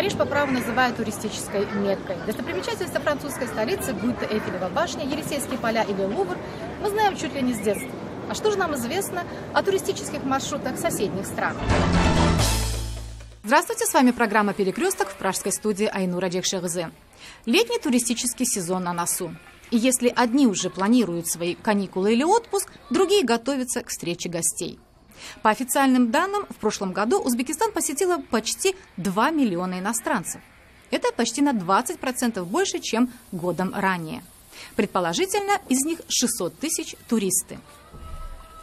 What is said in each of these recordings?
Париж по праву называют туристической Меккой. Достопримечательности французской столицы, будь то Эйфелева башня, Елисейские поля или Лувр, мы знаем чуть ли не с детства. А что же нам известно о туристических маршрутах соседних стран? Здравствуйте, с вами программа «Перекресток» в пражской студии Айнур Адекшерзе. Летний туристический сезон на носу. И если одни уже планируют свои каникулы или отпуск, другие готовятся к встрече гостей. По официальным данным, в прошлом году Узбекистан посетило почти 2 миллиона иностранцев. Это почти на 20% больше, чем годом ранее. Предположительно, из них 600 тысяч туристы.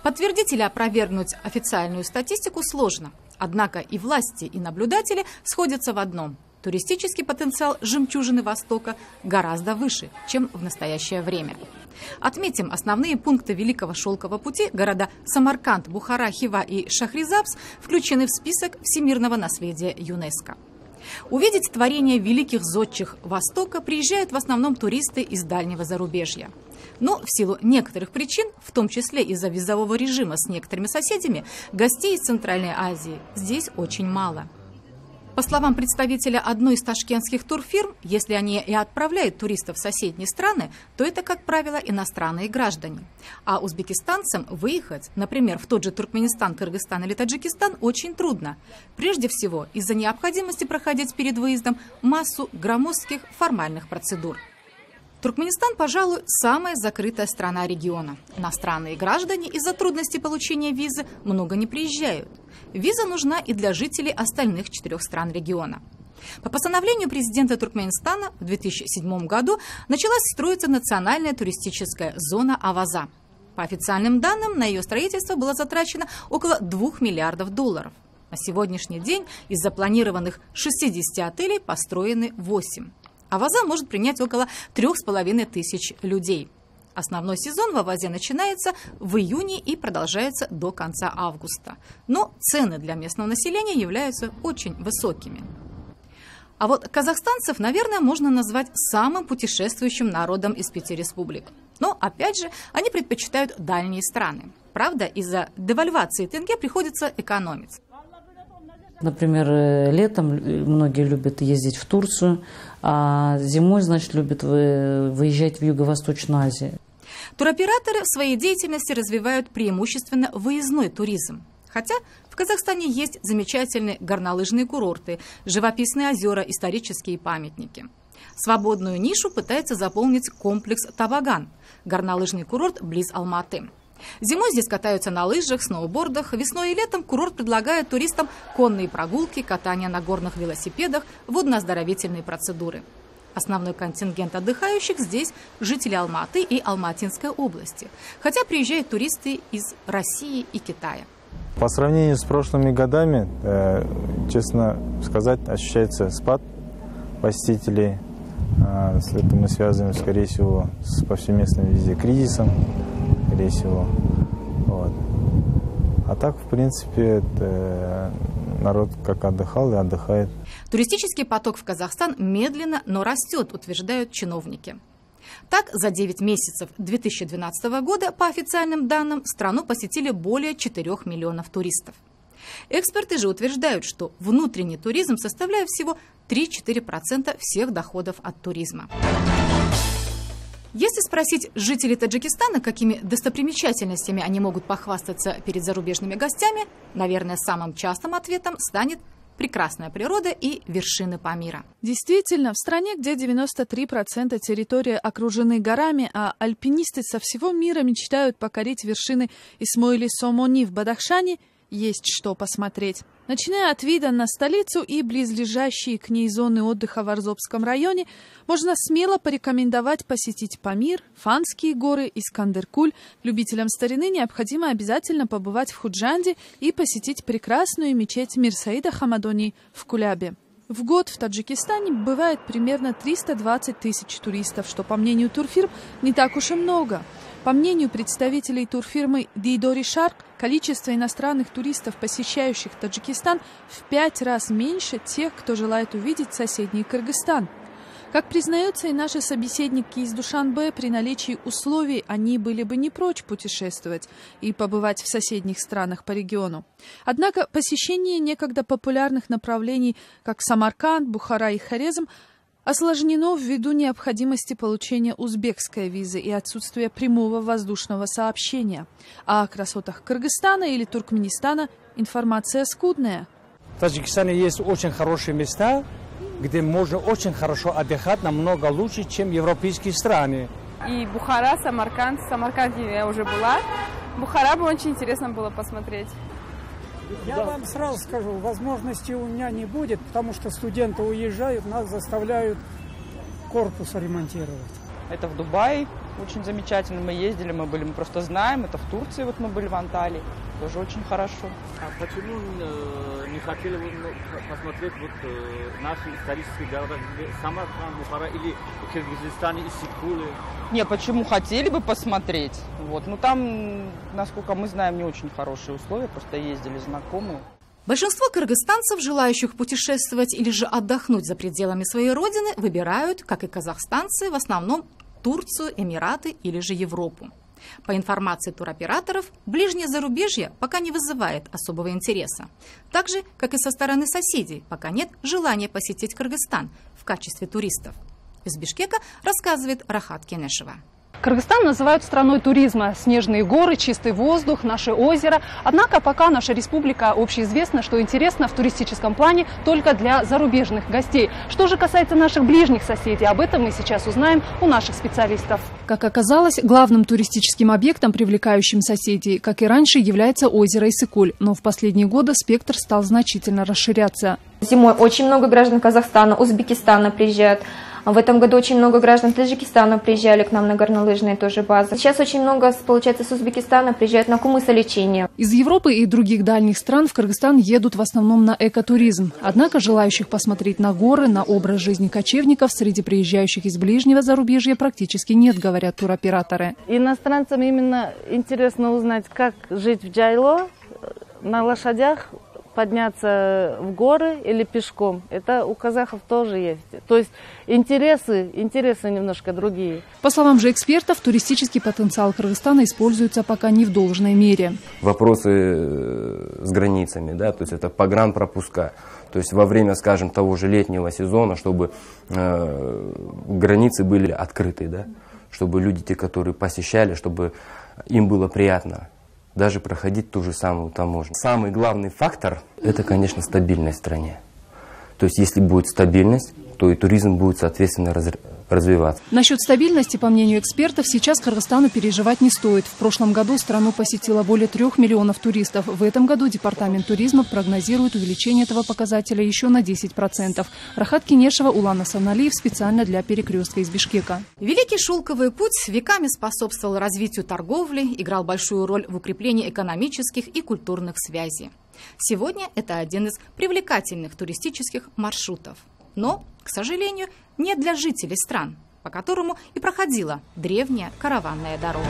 Подтвердить или опровергнуть официальную статистику сложно. Однако и власти, и наблюдатели сходятся в одном. Туристический потенциал жемчужины Востока гораздо выше, чем в настоящее время. Отметим, основные пункты Великого Шелкового пути, города Самарканд, Бухара, Хива и Шахризабз, включены в список всемирного наследия ЮНЕСКО. Увидеть творения великих зодчих Востока приезжают в основном туристы из дальнего зарубежья. Но в силу некоторых причин, в том числе из-за визового режима с некоторыми соседями, гостей из Центральной Азии здесь очень мало. По словам представителя одной из ташкентских турфирм, если они и отправляют туристов в соседние страны, то это, как правило, иностранные граждане. А узбекистанцам выехать, например, в тот же Туркменистан, Кыргызстан или Таджикистан, очень трудно. Прежде всего, из-за необходимости проходить перед выездом массу громоздких формальных процедур. Туркменистан, пожалуй, самая закрытая страна региона. Иностранные граждане из-за трудностей получения визы много не приезжают. Виза нужна и для жителей остальных 4 стран региона. По постановлению президента Туркменистана в 2007 году началась строиться национальная туристическая зона Аваза. По официальным данным, на ее строительство было затрачено около $2 миллиардов. На сегодняшний день из запланированных 60 отелей построены 8. Аваза может принять около 3500 людей. Основной сезон в Авазе начинается в июне и продолжается до конца августа. Но цены для местного населения являются очень высокими. А вот казахстанцев, наверное, можно назвать самым путешествующим народом из 5 республик. Но, опять же, они предпочитают дальние страны. Правда, из-за девальвации тенге приходится экономить. Например, летом многие любят ездить в Турцию, а зимой, значит, любят выезжать в Юго-Восточную Азию. Туроператоры в своей деятельности развивают преимущественно выездной туризм. Хотя в Казахстане есть замечательные горнолыжные курорты, живописные озера, исторические памятники. Свободную нишу пытается заполнить комплекс Табаган, горнолыжный курорт близ Алматы. Зимой здесь катаются на лыжах, сноубордах. Весной и летом курорт предлагает туристам конные прогулки, катание на горных велосипедах, водно-оздоровительные процедуры. Основной контингент отдыхающих здесь жители Алматы и Алматинской области. Хотя приезжают туристы из России и Китая. По сравнению с прошлыми годами, честно сказать, ощущается спад посетителей. С этим мы связываем, скорее всего, с повсеместным везде кризисом. Скорее всего. Вот. А так, в принципе, народ как отдыхал и отдыхает. Туристический поток в Казахстан медленно, но растет, утверждают чиновники. Так, за 9 месяцев 2012 года, по официальным данным, страну посетили более 4 миллионов туристов. Эксперты же утверждают, что внутренний туризм составляет всего 3-4% всех доходов от туризма. Если спросить жителей Таджикистана, какими достопримечательностями они могут похвастаться перед зарубежными гостями, наверное, самым частым ответом станет прекрасная природа и вершины Памира. Действительно, в стране, где 93% территории окружены горами, а альпинисты со всего мира мечтают покорить вершины Исмоили-Сомони в Бадахшане, есть что посмотреть. Начиная от вида на столицу и близлежащие к ней зоны отдыха в Арзобском районе, можно смело порекомендовать посетить Памир, Фанские горы, Искандер-Куль. Любителям старины необходимо обязательно побывать в Худжанде и посетить прекрасную мечеть Мирсаида Хамадони в Кулябе. В год в Таджикистане бывает примерно 320 тысяч туристов, что, по мнению турфирм, не так уж и много. По мнению представителей турфирмы Дидори Шарк, количество иностранных туристов, посещающих Таджикистан, в 5 раз меньше тех, кто желает увидеть соседний Кыргызстан. Как признаются и наши собеседники из Душанбе, при наличии условий они были бы не прочь путешествовать и побывать в соседних странах по региону. Однако посещение некогда популярных направлений, как Самарканд, Бухара и Хорезм, осложнено ввиду необходимости получения узбекской визы и отсутствия прямого воздушного сообщения. А о красотах Кыргызстана или Туркменистана информация скудная. В Таджикистане есть очень хорошие места, где можно очень хорошо отдыхать, намного лучше, чем европейские страны. И Бухара, Самарканд. В Самарканде я уже была. Бухара бы очень интересно было посмотреть. Я вам сразу скажу, возможности у меня не будет, потому что студенты уезжают, нас заставляют корпус ремонтировать. Это в Дубае, очень замечательно, мы ездили, мы просто знаем, это в Турции, вот мы были в Анталии, тоже очень хорошо. А почему не хотели посмотреть наши исторические города, Самарканд, Бухара или Кыргызстан и Сикулы? Не, почему хотели бы посмотреть, но там, насколько мы знаем, не очень хорошие условия, просто ездили знакомые. Большинство кыргызстанцев, желающих путешествовать или же отдохнуть за пределами своей родины, выбирают, как и казахстанцы, в основном Турцию, Эмираты или же Европу. По информации туроператоров, ближнее зарубежье пока не вызывает особого интереса. Так же, как и со стороны соседей, пока нет желания посетить Кыргызстан в качестве туристов. Из Бишкека рассказывает Рахат Кенешева. Кыргызстан называют страной туризма. Снежные горы, чистый воздух, наше озеро. Однако пока наша республика общеизвестна, что интересно в туристическом плане только для зарубежных гостей. Что же касается наших ближних соседей, об этом мы сейчас узнаем у наших специалистов. Как оказалось, главным туристическим объектом, привлекающим соседей, как и раньше, является озеро Иссык-Куль. Но в последние годы спектр стал значительно расширяться. Зимой очень много граждан Казахстана, Узбекистана приезжают. В этом году очень много граждан Таджикистана приезжали к нам на горнолыжные тоже базы. Сейчас очень много, получается, с Узбекистана приезжают на кумысолечение. Из Европы и других дальних стран в Кыргызстан едут в основном на экотуризм. Однако желающих посмотреть на горы, на образ жизни кочевников среди приезжающих из ближнего зарубежья практически нет, говорят туроператоры. Иностранцам именно интересно узнать, как жить в Джайло, на лошадях, подняться в горы или пешком. Это у казахов тоже есть. То есть интересы немножко другие. По словам же экспертов, туристический потенциал Кыргызстана используется пока не в должной мере. Вопросы с границами, да, то есть это погранпропуска. То есть во время, скажем, того же летнего сезона, чтобы границы были открыты, да, чтобы люди, те, которые посещали, чтобы им было приятно даже проходить ту же самую таможню. Самый главный фактор – это, конечно, стабильность в стране. То есть, если будет стабильность, то и туризм будет, соответственно, развиваться. Насчет стабильности, по мнению экспертов, сейчас Кыргызстану переживать не стоит. В прошлом году страну посетило более 3 миллионов туристов. В этом году Департамент туризма прогнозирует увеличение этого показателя еще на 10%. Рахат Кенешева, Улан Асаналиев специально для «Перекрестка» из Бишкека. Великий шелковый путь веками способствовал развитию торговли, играл большую роль в укреплении экономических и культурных связей. Сегодня это один из привлекательных туристических маршрутов. Но, к сожалению, не для жителей стран, по которому и проходила древняя караванная дорога.